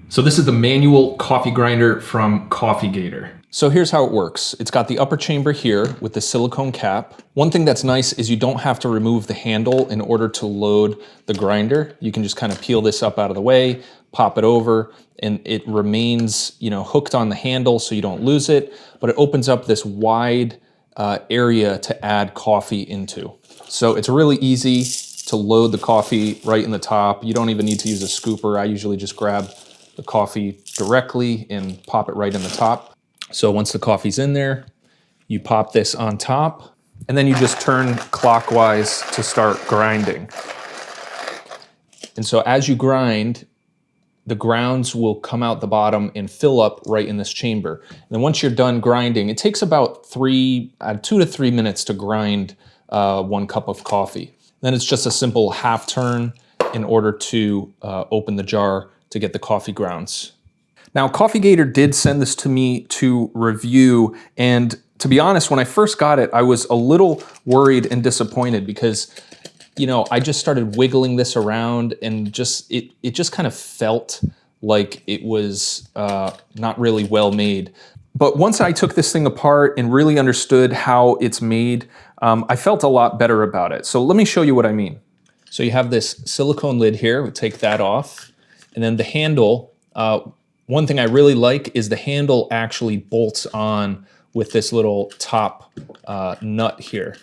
So this is the manual coffee grinder from Gator. So here's how it works. It's got the upper chamber here with the silicone cap. One thing that's nice is you don't have to remove the handle in order to load the grinder. You can just kind of peel this up out of the way, pop it over, and it remains, hooked on the handle so you don't lose it, but it opens up this wide area to add coffee into. So it's really easy to load the coffee right in the top. You don't even need to use a scooper. I usually just grab the coffee directly and pop it right in the top. So once the coffee's in there, you pop this on top, and then you just turn clockwise to start grinding. And so as you grind, the grounds will come out the bottom and fill up right in this chamber. And then once you're done grinding, it takes about 2 to 3 minutes to grind 1 cup of coffee. Then it's just a simple half turn in order to open the jar to get the coffee grounds. Now, Gator did send this to me to review, and to be honest, when I first got it, I was a little worried and disappointed because, I just started wiggling this around and it just kind of felt like it was not really well made. But once I took this thing apart and really understood how it's made, I felt a lot better about it. So let me show you what I mean. So you have this silicone lid here, we'll take that off. And then the handle, one thing I really like is the handle actually bolts on with this little top nut here.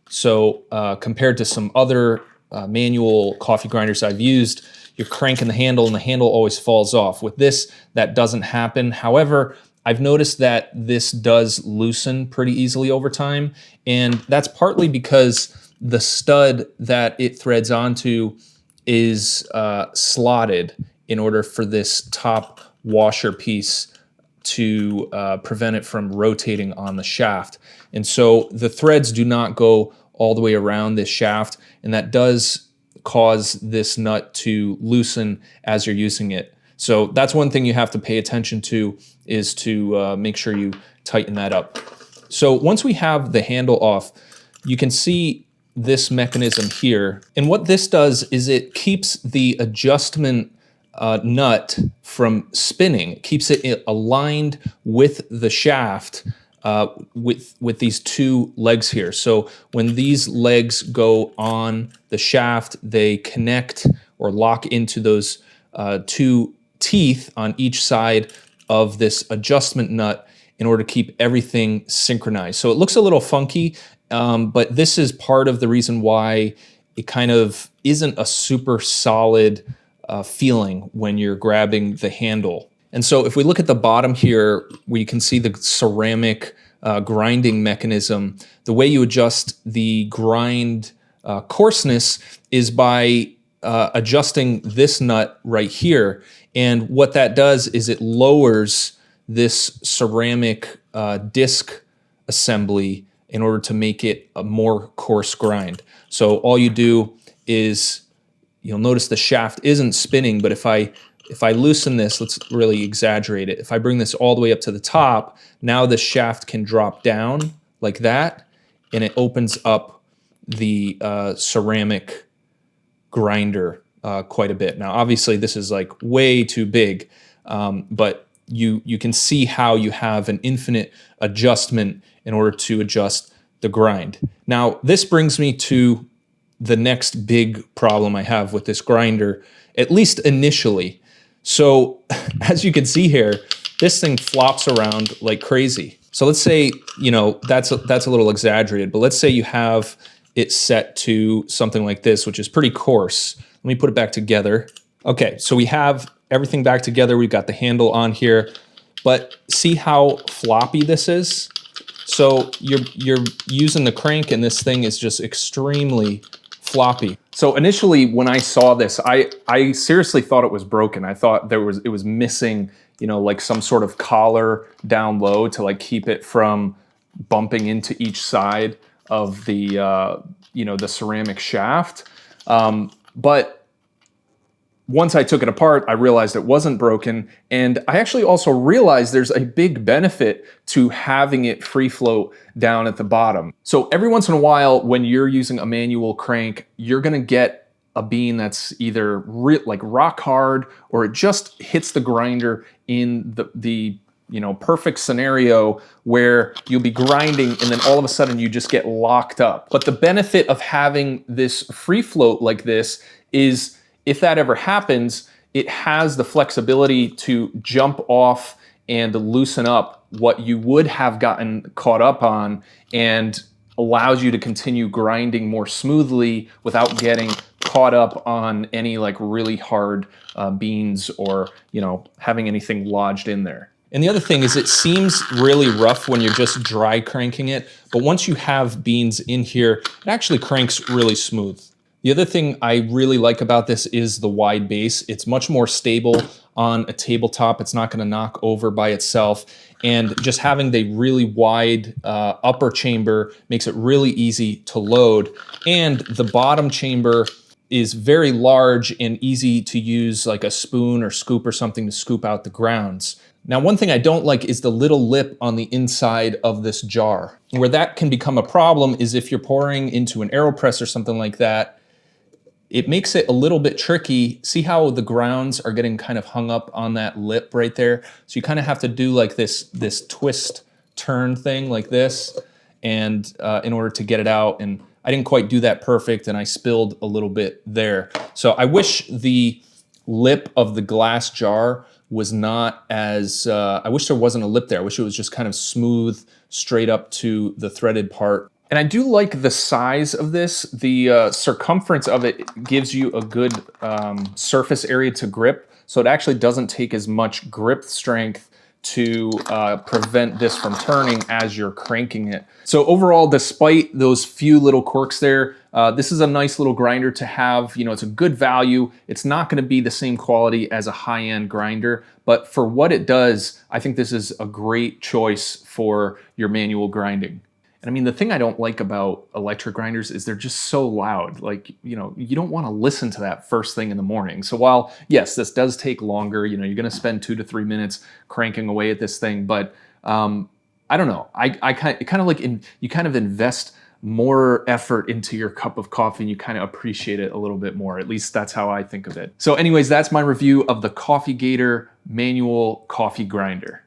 So compared to some other manual coffee grinders I've used, you're cranking the handle and the handle always falls off. With this, that doesn't happen. However, I've noticed that this does loosen pretty easily over time, and that's partly because the stud that it threads onto is slotted in order for this top washer piece to prevent it from rotating on the shaft. And so the threads do not go all the way around this shaft, and that does cause this nut to loosen as you're using it. So that's one thing you have to pay attention to, is to make sure you tighten that up. So once we have the handle off, you can see this mechanism here. And what this does is it keeps the adjustment nut from spinning. It keeps it aligned with the shaft with these 2 legs here. So when these legs go on the shaft, they connect or lock into those 2 teeth on each side of this adjustment nut in order to keep everything synchronized. So it looks a little funky, but this is part of the reason why it kind of isn't a super solid feeling when you're grabbing the handle. And so if we look at the bottom here, where you can see the ceramic grinding mechanism, the way you adjust the grind coarseness is by adjusting this nut right here. And what that does is it lowers this ceramic disc assembly in order to make it a more coarse grind. So all you do is, you'll notice the shaft isn't spinning, but if I loosen this, let's really exaggerate it. If I bring this all the way up to the top, now the shaft can drop down like that, and it opens up the ceramic grinder quite a bit. Now, obviously, this is like way too big, but you can see how you have an infinite adjustment in order to adjust the grind. Now, this brings me to the next big problem I have with this grinder, at least initially. So as you can see here, this thing flops around like crazy. So let's say, that's a little exaggerated, but let's say you have it set to something like this, which is pretty coarse. Let me put it back together. Okay, so we have everything back together. We've got the handle on here, but see how floppy this is? So you're using the crank and this thing is just extremely floppy. So initially when I saw this, I seriously thought it was broken. I thought it was missing, like some sort of collar down low to like keep it from bumping into each side of the the ceramic shaft. But once I took it apart, I realized it wasn't broken. And I actually also realized there's a big benefit to having it free float down at the bottom. So every once in a while, when you're using a manual crank, you're gonna get a bean that's either like rock hard, or it just hits the grinder in the perfect scenario where you'll be grinding and then all of a sudden you just get locked up. But the benefit of having this free float like this is if that ever happens, it has the flexibility to jump off and loosen up what you would have gotten caught up on, and allows you to continue grinding more smoothly without getting caught up on any like really hard beans, or having anything lodged in there. And the other thing is, it seems really rough when you're just dry cranking it, but once you have beans in here, it actually cranks really smooth. The other thing I really like about this is the wide base. It's much more stable on a tabletop. It's not going to knock over by itself. And just having the really wide upper chamber makes it really easy to load. And the bottom chamber is very large and easy to use like a spoon or scoop or something to scoop out the grounds. Now, one thing I don't like is the little lip on the inside of this jar. Where that can become a problem is if you're pouring into an AeroPress or something like that. It makes it a little bit tricky. See how the grounds are getting kind of hung up on that lip right there? So you kind of have to do like this twist turn thing like this, and in order to get it out. And I didn't quite do that perfect, and I spilled a little bit there. So I wish the lip of the glass jar was not as, I wish there wasn't a lip there. I wish it was just kind of smooth, straight up to the threaded part. And I do like the size of this. The circumference of it gives you a good surface area to grip, so it actually doesn't take as much grip strength to prevent this from turning as you're cranking it. So overall, despite those few little quirks there, this is a nice little grinder to have. It's a good value. It's not going to be the same quality as a high-end grinder, but for what it does, I think this is a great choice for your manual grinding. And I mean, the thing I don't like about electric grinders is they're just so loud. Like, you don't want to listen to that first thing in the morning. So while, yes, this does take longer, you're going to spend 2 to 3 minutes cranking away at this thing, but I don't know. I kind of like, you kind of invest more effort into your cup of coffee and you kind of appreciate it a little bit more. At least that's how I think of it. So anyways, that's my review of the Coffee Gator manual coffee grinder.